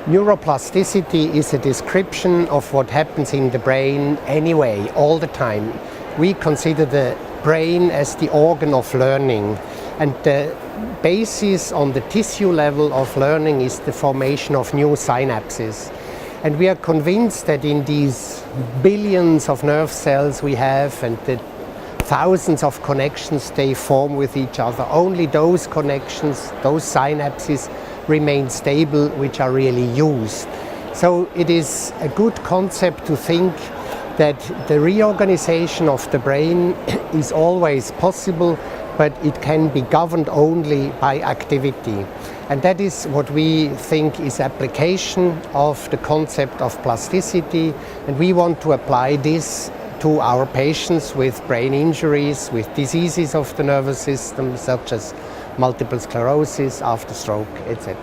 Neuroplasticity is a description of what happens in the brain anyway, all the time. We consider the brain as the organ of learning, and the basis on the tissue level of learning is the formation of new synapses. And we are convinced that in these billions of nerve cells we have and the thousands of connections they form with each other, only those connections, those synapses remain stable, which are really used. So it is a good concept to think that the reorganization of the brain is always possible, but it can be governed only by activity. And that is what we think is application of the concept of plasticity, and we want to apply this to our patients with brain injuries, with diseases of the nervous system, such as multiple sclerosis, after stroke, etc.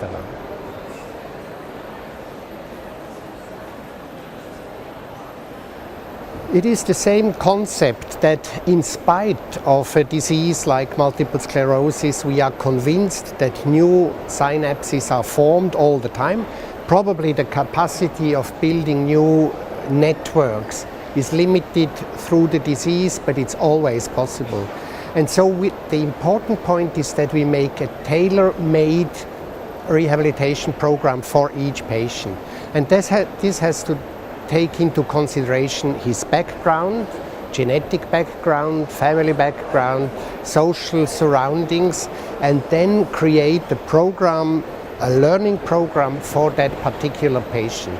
It is the same concept that in spite of a disease like multiple sclerosis, we are convinced that new synapses are formed all the time. Probably the capacity of building new networks is limited through the disease, but it's always possible. And so the important point is that we make a tailor-made rehabilitation program for each patient. And this has to take into consideration his background, genetic background, family background, social surroundings, and then create a program, a learning program for that particular patient.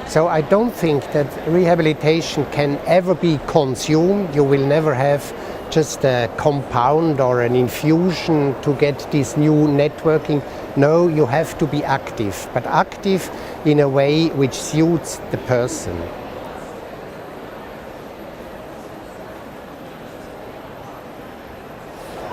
So I don't think that rehabilitation can ever be consumed. You will never have just a compound or an infusion to get this new networking. No, you have to be active, but active in a way which suits the person.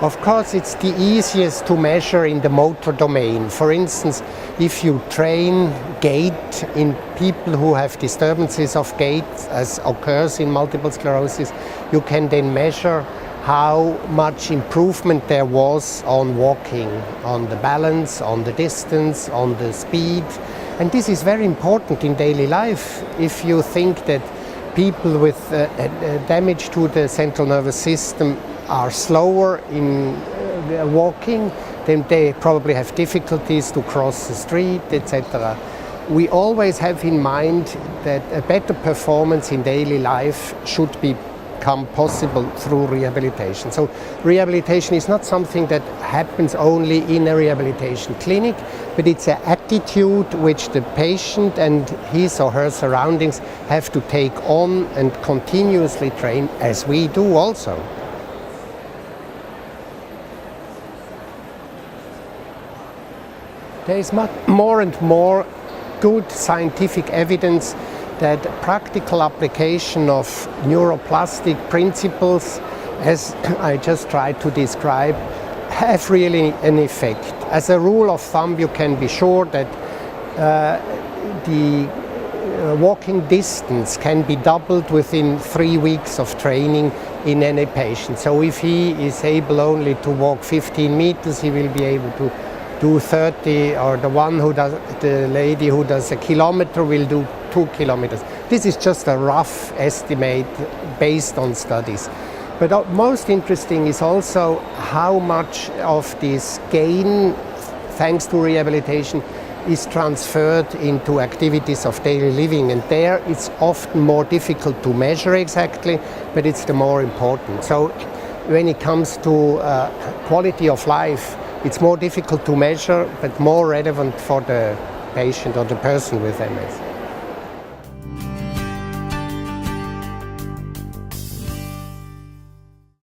Of course, it's the easiest to measure in the motor domain. For instance, if you train gait in people who have disturbances of gait, as occurs in multiple sclerosis, you can then measure how much improvement there was on walking, on the balance, on the distance, on the speed. And this is very important in daily life. If you think that people with damage to the central nervous system are slower in walking, then they probably have difficulties to cross the street, etc. We always have in mind that a better performance in daily life should become possible through rehabilitation. So rehabilitation is not something that happens only in a rehabilitation clinic, but it's an attitude which the patient and his or her surroundings have to take on and continuously train, as we do also. There is more and more good scientific evidence that practical application of neuroplastic principles, as I just tried to describe, have really an effect. As a rule of thumb, you can be sure that the walking distance can be doubled within 3 weeks of training in any patient. So if he is able only to walk 15 meters, he will be able to do 30, or the lady who does a kilometer will do 2 kilometers. This is just a rough estimate based on studies. But most interesting is also how much of this gain, thanks to rehabilitation, is transferred into activities of daily living. And there it's often more difficult to measure exactly, but it's the more important. So when it comes to quality of life, it's more difficult to measure, but more relevant for the patient or the person with MS.